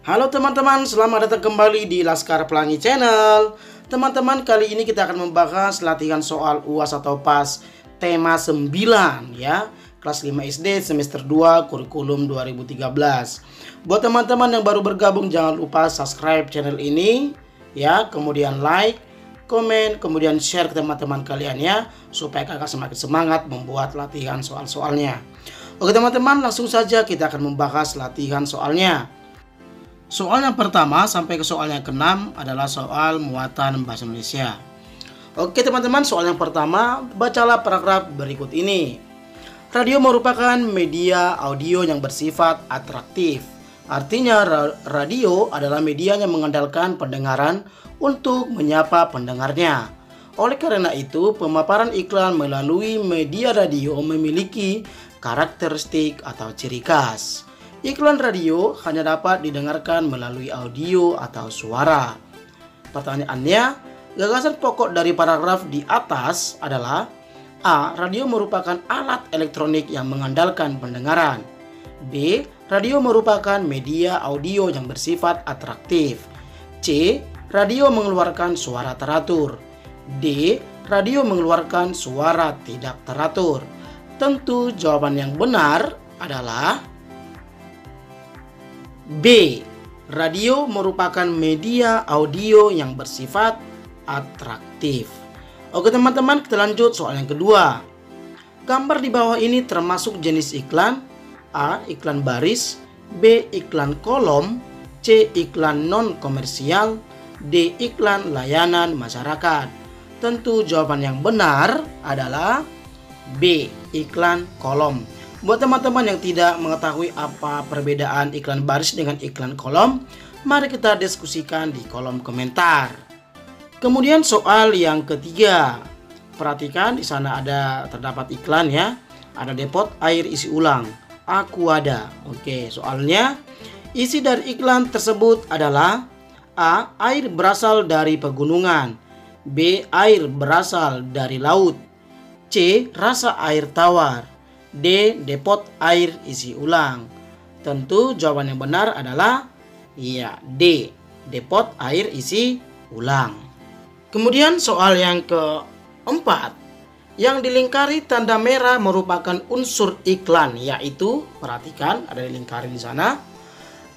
Halo teman-teman, selamat datang kembali di Laskar Pelangi Channel. Teman-teman, kali ini kita akan membahas latihan soal UAS atau PAS tema 9 ya, kelas 5 SD semester 2 kurikulum 2013. Buat teman-teman yang baru bergabung, jangan lupa subscribe channel ini ya, kemudian like, komen, kemudian share ke teman-teman kalian ya, supaya kakak semakin semangat membuat latihan soal-soalnya. Oke teman-teman, langsung saja kita akan membahas latihan soalnya. Soal yang pertama sampai ke soal yang ke-6 adalah soal muatan bahasa Indonesia. Oke teman-teman, soal yang pertama, bacalah paragraf berikut ini. Radio merupakan media audio yang bersifat atraktif. Artinya radio adalah media yang mengandalkan pendengaran untuk menyapa pendengarnya. Oleh karena itu, pemaparan iklan melalui media radio memiliki karakteristik atau ciri khas. Iklan radio hanya dapat didengarkan melalui audio atau suara. Pertanyaannya, gagasan pokok dari paragraf di atas adalah: A. Radio merupakan alat elektronik yang mengandalkan pendengaran. B. Radio merupakan media audio yang bersifat atraktif. C. Radio mengeluarkan suara teratur. D. Radio mengeluarkan suara tidak teratur. Tentu jawaban yang benar adalah B. Radio merupakan media audio yang bersifat atraktif. Oke teman-teman, kita lanjut soal yang kedua. Gambar di bawah ini termasuk jenis iklan: A. Iklan baris, B. Iklan kolom, C. Iklan non komersial, D. Iklan layanan masyarakat. Tentu jawaban yang benar adalah B. Iklan kolom. Buat teman-teman yang tidak mengetahui apa perbedaan iklan baris dengan iklan kolom, mari kita diskusikan di kolom komentar. Kemudian soal yang ketiga. Perhatikan di sana terdapat iklan ya. Ada depot air isi ulang, Aquada. Oke, soalnya isi dari iklan tersebut adalah: A. Air berasal dari pegunungan, B. Air berasal dari laut, C. Rasa air tawar, D. Depot air isi ulang. Tentu jawaban yang benar adalah D. Depot air isi ulang. Kemudian soal yang keempat. Yang dilingkari tanda merah merupakan unsur iklan, yaitu, perhatikan ada dilingkari di sana: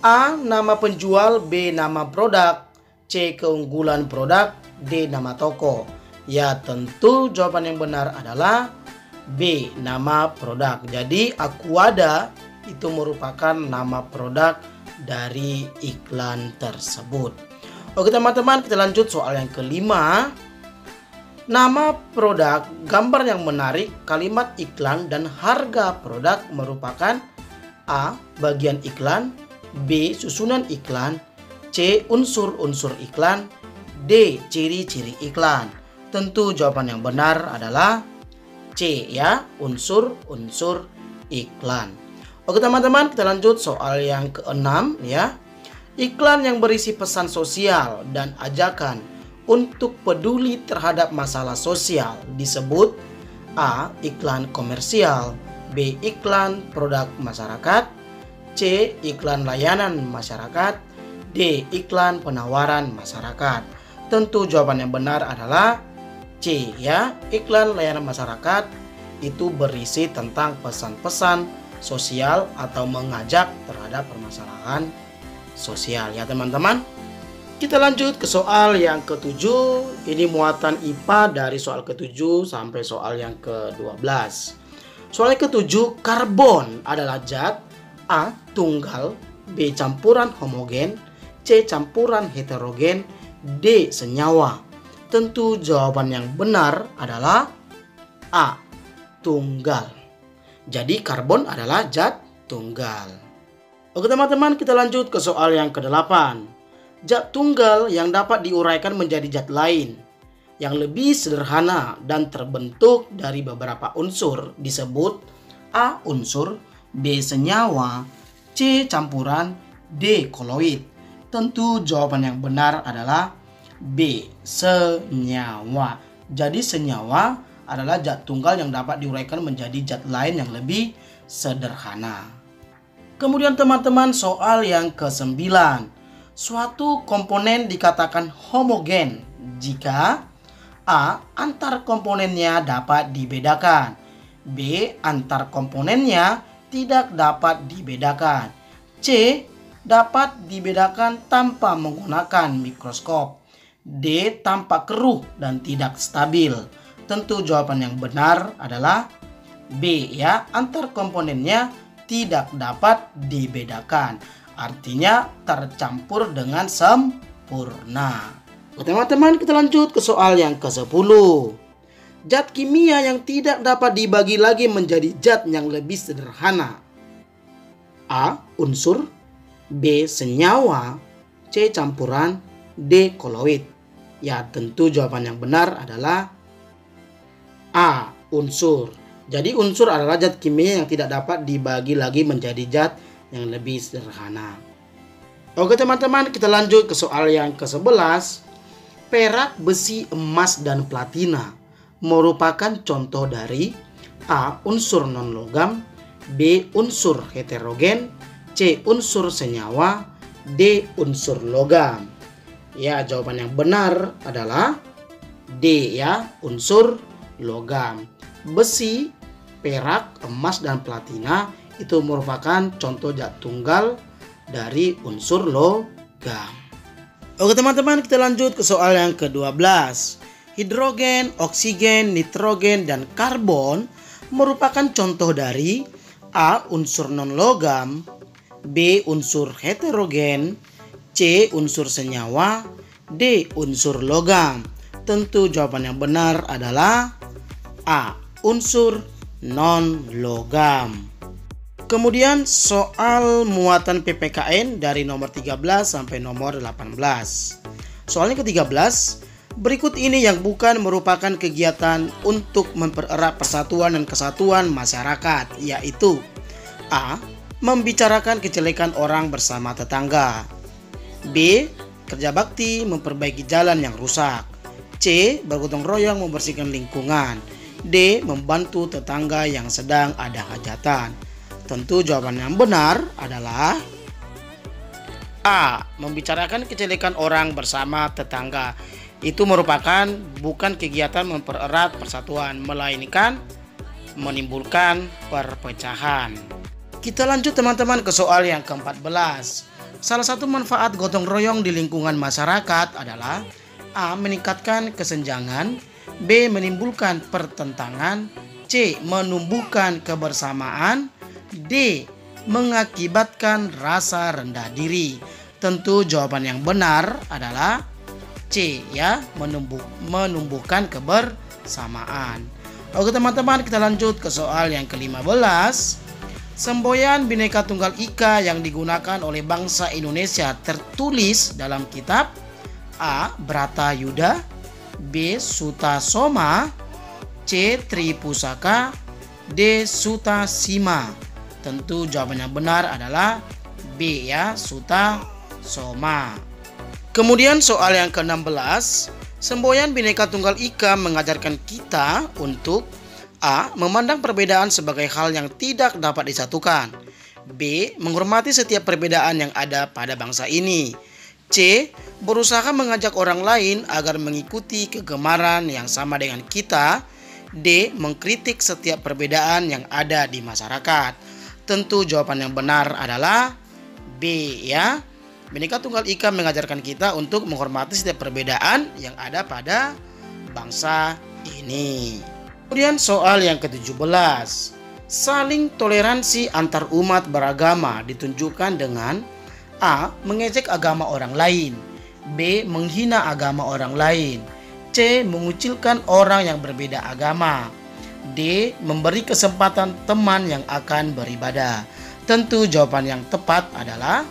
A. Nama penjual, B. Nama produk, C. Keunggulan produk, D. Nama toko. Ya, tentu jawaban yang benar adalah B. Nama produk. Jadi Aquada itu merupakan nama produk dari iklan tersebut. Oke teman-teman, kita lanjut soal yang kelima. Nama produk, gambar yang menarik, kalimat iklan, dan harga produk merupakan: A. Bagian iklan, B. Susunan iklan, C. Unsur-unsur iklan, D. Ciri-ciri iklan. Tentu jawaban yang benar adalah C ya, unsur-unsur iklan. Oke teman-teman, kita lanjut soal yang keenam ya. Iklan yang berisi pesan sosial dan ajakan untuk peduli terhadap masalah sosial disebut: A. Iklan komersial, B. Iklan produk masyarakat, C. Iklan layanan masyarakat, D. Iklan penawaran masyarakat. Tentu jawaban yang benar adalah C ya, iklan layanan masyarakat itu berisi tentang pesan-pesan sosial atau mengajak terhadap permasalahan sosial ya teman-teman. Kita lanjut ke soal yang ketujuh. Ini muatan IPA dari soal ke-7 sampai soal yang ke-12. Soal yang ke-7, karbon adalah zat: A. Tunggal, B. Campuran homogen, C. Campuran heterogen, D. Senyawa. Tentu jawaban yang benar adalah A. Tunggal. Jadi karbon adalah zat tunggal. Oke teman-teman, kita lanjut ke soal yang ke-8. Zat tunggal yang dapat diuraikan menjadi zat lain yang lebih sederhana dan terbentuk dari beberapa unsur disebut: A. Unsur, B. Senyawa, C. Campuran, D. Koloid. Tentu jawaban yang benar adalah B. Senyawa. Jadi senyawa adalah zat tunggal yang dapat diuraikan menjadi zat lain yang lebih sederhana. Kemudian teman-teman, soal yang ke-9. Suatu komponen dikatakan homogen jika A. Antar komponennya dapat dibedakan, B. Antar komponennya tidak dapat dibedakan, C. Dapat dibedakan tanpa menggunakan mikroskop, D. Tampak keruh dan tidak stabil. Tentu jawaban yang benar adalah B ya, antar komponennya tidak dapat dibedakan. Artinya tercampur dengan sempurna. Teman-teman, kita lanjut ke soal yang ke-10. Zat kimia yang tidak dapat dibagi lagi menjadi zat yang lebih sederhana. A. Unsur, B. Senyawa, C. Campuran, D. Koloid. Ya, tentu jawaban yang benar adalah A. Unsur. Jadi unsur adalah zat kimia yang tidak dapat dibagi lagi menjadi zat yang lebih sederhana. Oke teman-teman, kita lanjut ke soal yang ke-11. Perak, besi, emas, dan platina merupakan contoh dari A. Unsur non-logam, B. Unsur heterogen, C. Unsur senyawa, D. Unsur logam. Ya, jawaban yang benar adalah D ya, unsur logam. Besi, perak, emas, dan platina itu merupakan contoh zat tunggal dari unsur logam. Oke teman-teman, kita lanjut ke soal yang ke-12. Hidrogen, oksigen, nitrogen, dan karbon merupakan contoh dari A. Unsur non-logam, B. Unsur heterogen, C. Unsur senyawa, D. Unsur logam. Tentu jawaban yang benar adalah A. Unsur non-logam. Kemudian soal muatan PPKN dari nomor 13 sampai nomor 18. Soalnya ke-13, berikut ini yang bukan merupakan kegiatan untuk mempererat persatuan dan kesatuan masyarakat, yaitu A. Membicarakan kejelekan orang bersama tetangga, B. Kerja bakti memperbaiki jalan yang rusak, C. Bergotong royong membersihkan lingkungan, D. Membantu tetangga yang sedang ada hajatan. Tentu jawaban yang benar adalah A. Membicarakan kejelekan orang bersama tetangga. Itu merupakan bukan kegiatan mempererat persatuan, melainkan menimbulkan perpecahan. Kita lanjut teman-teman ke soal yang ke-14. Salah satu manfaat gotong royong di lingkungan masyarakat adalah A. Meningkatkan kesenjangan, B. Menimbulkan pertentangan, C. Menumbuhkan kebersamaan, D. Mengakibatkan rasa rendah diri. Tentu jawaban yang benar adalah C ya, menumbuhkan kebersamaan. Oke teman-teman, kita lanjut ke soal yang ke-15. Semboyan Bhinneka Tunggal Ika yang digunakan oleh bangsa Indonesia tertulis dalam kitab A. Bratayuda, B. Sutasoma, C. Tripusaka, D. Sutasima. Tentu jawaban yang benar adalah B ya, Sutasoma. Kemudian soal yang ke-16. Semboyan Bhinneka Tunggal Ika mengajarkan kita untuk A. Memandang perbedaan sebagai hal yang tidak dapat disatukan, B. Menghormati setiap perbedaan yang ada pada bangsa ini, C. Berusaha mengajak orang lain agar mengikuti kegemaran yang sama dengan kita, D. Mengkritik setiap perbedaan yang ada di masyarakat. Tentu jawaban yang benar adalah B ya. Bhinneka Tunggal Ika mengajarkan kita untuk menghormati setiap perbedaan yang ada pada bangsa ini. Kemudian soal yang ke-17. Saling toleransi antar umat beragama ditunjukkan dengan A. Mengejek agama orang lain, B. Menghina agama orang lain, C. Mengucilkan orang yang berbeda agama, D. Memberi kesempatan teman yang akan beribadah. Tentu jawaban yang tepat adalah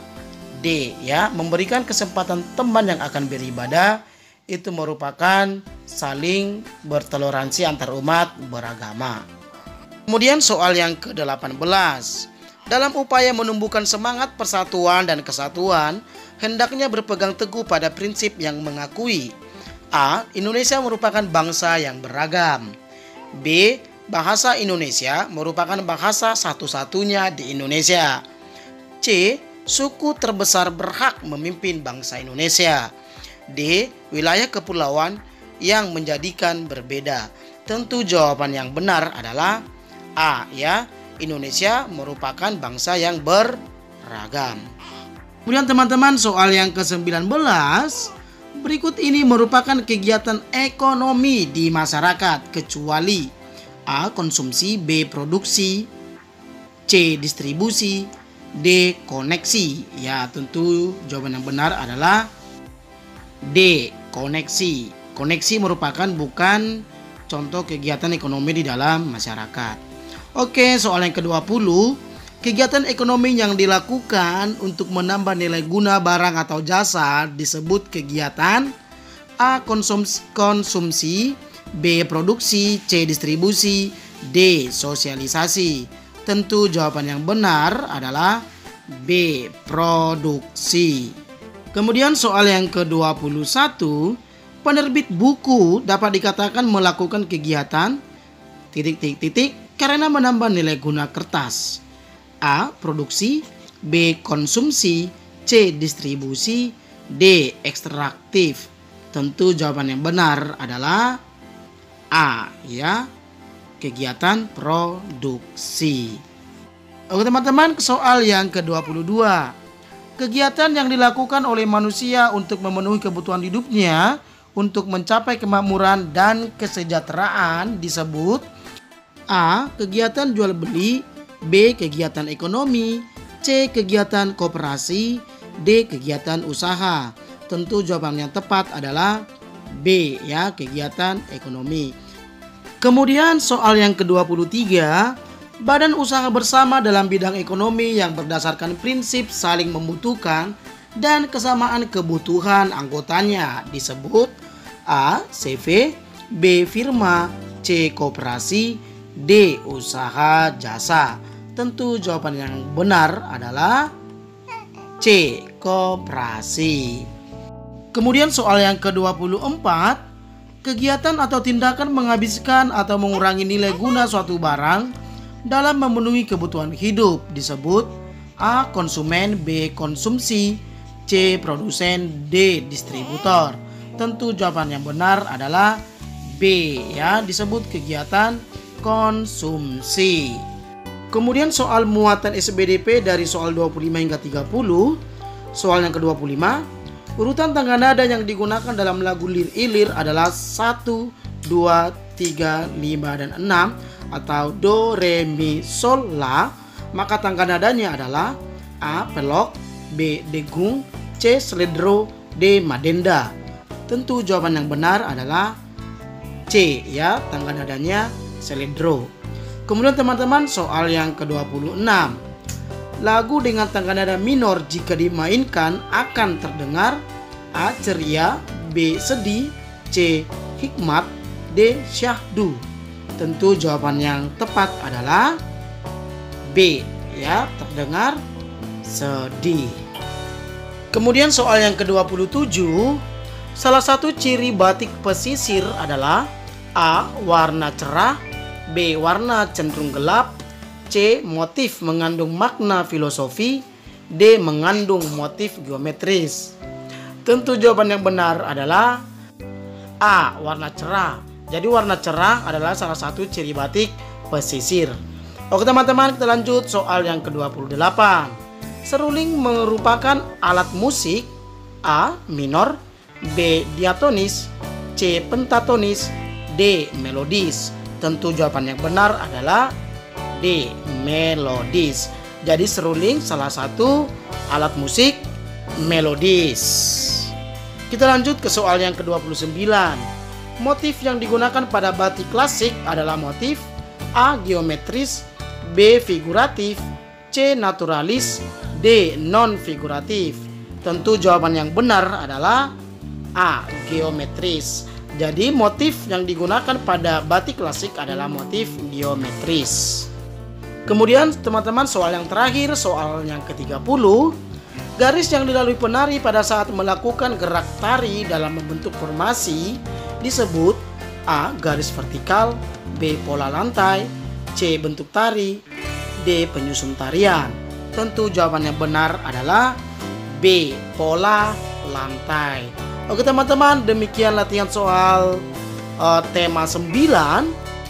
D ya, memberikan kesempatan teman yang akan beribadah itu merupakan saling bertoleransi antar umat beragama. Kemudian soal yang ke-18. Dalam upaya menumbuhkan semangat persatuan dan kesatuan, hendaknya berpegang teguh pada prinsip yang mengakui A. Indonesia merupakan bangsa yang beragam, B. Bahasa Indonesia merupakan bahasa satu-satunya di Indonesia, C. suku terbesar berhak memimpin bangsa Indonesia. D. Wilayah kepulauan yang menjadikan berbeda. Tentu jawaban yang benar adalah A, ya. Indonesia merupakan bangsa yang beragam. Kemudian teman-teman, soal yang ke-19. Berikut ini merupakan kegiatan ekonomi di masyarakat kecuali A. Konsumsi, B. Produksi, C. Distribusi, D. Koneksi. Ya, tentu jawaban yang benar adalah D. Koneksi. Koneksi merupakan bukan contoh kegiatan ekonomi di dalam masyarakat. Oke, soal yang ke-20. Kegiatan ekonomi yang dilakukan untuk menambah nilai guna barang atau jasa disebut kegiatan A. Konsumsi, B. Produksi, C. Distribusi, D. Sosialisasi. Tentu jawaban yang benar adalah B. Produksi. Kemudian soal yang ke-21. Penerbit buku dapat dikatakan melakukan kegiatan karena menambah nilai guna kertas. A. Produksi, B. Konsumsi, C. Distribusi, D. Ekstraktif. Tentu jawaban yang benar adalah A, ya. Kegiatan produksi. Oke teman-teman, soal yang ke-22. Kegiatan yang dilakukan oleh manusia untuk memenuhi kebutuhan hidupnya untuk mencapai kemakmuran dan kesejahteraan disebut A. Kegiatan jual beli, B. Kegiatan ekonomi, C. Kegiatan koperasi, D. Kegiatan usaha. Tentu jawaban yang tepat adalah B, ya. Kegiatan ekonomi. Kemudian soal yang ke-23. Badan usaha bersama dalam bidang ekonomi yang berdasarkan prinsip saling membutuhkan dan kesamaan kebutuhan anggotanya disebut A. CV, B. Firma, C. Koperasi, D. Usaha jasa. Tentu jawaban yang benar adalah C. Koperasi. Kemudian soal yang ke-24. Kegiatan atau tindakan menghabiskan atau mengurangi nilai guna suatu barang dalam memenuhi kebutuhan hidup disebut A. Konsumen, B. Konsumsi, C. Produsen, D. Distributor. Tentu jawaban yang benar adalah B, ya. Disebut kegiatan konsumsi. Kemudian soal muatan SBDP dari soal 25 hingga 30. Soal yang ke-25. Urutan tangga nada yang digunakan dalam lagu Lir Ilir adalah 1, 2, 3, 5, dan 6 atau Do, Re, Mi, Sol, La. Maka tangga nadanya adalah A. Pelok, B. Degung, C. Seledro, D. Madenda. Tentu jawaban yang benar adalah C, ya. Tangga nadanya Seledro. Kemudian teman-teman, soal yang ke-26. Lagu dengan tangga nada minor jika dimainkan akan terdengar A. Ceria, B. Sedih, C. Hikmat, D. Syahdu. Tentu jawaban yang tepat adalah B, ya. Terdengar sedih. Kemudian soal yang ke-27. Salah satu ciri batik pesisir adalah A. Warna cerah, B. Warna cenderung gelap, C. Motif mengandung makna filosofi, D. Mengandung motif geometris. Tentu jawaban yang benar adalah A. Warna cerah. Jadi warna cerah adalah salah satu ciri batik pesisir. Oke teman-teman, kita lanjut soal yang ke-28. Seruling merupakan alat musik A. Minor, B. Diatonis, C. Pentatonis, D. Melodis. Tentu jawaban yang benar adalah D. Melodis. Jadi seruling salah satu alat musik melodis. Kita lanjut ke soal yang ke-29. Motif yang digunakan pada batik klasik adalah motif A. Geometris, B. Figuratif, C. Naturalis, D. Non-figuratif. Tentu jawaban yang benar adalah A. Geometris. Jadi motif yang digunakan pada batik klasik adalah motif geometris. Kemudian teman-teman, soal yang terakhir, soal yang ke-30. Garis yang dilalui penari pada saat melakukan gerak tari dalam membentuk formasi disebut A. Garis vertikal, B. Pola lantai, C. Bentuk tari, D. Penyusun tarian. Tentu jawabannya benar adalah B. Pola lantai. Oke teman-teman, demikian latihan soal tema 9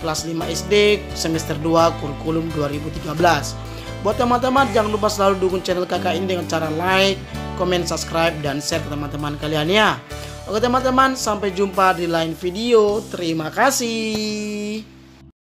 kelas 5 SD semester 2 kurikulum 2013. Buat teman-teman jangan lupa selalu dukung channel kakak ini dengan cara like, komen, subscribe, dan share ke teman-teman kalian ya. Oke teman-teman, sampai jumpa di lain video. Terima kasih.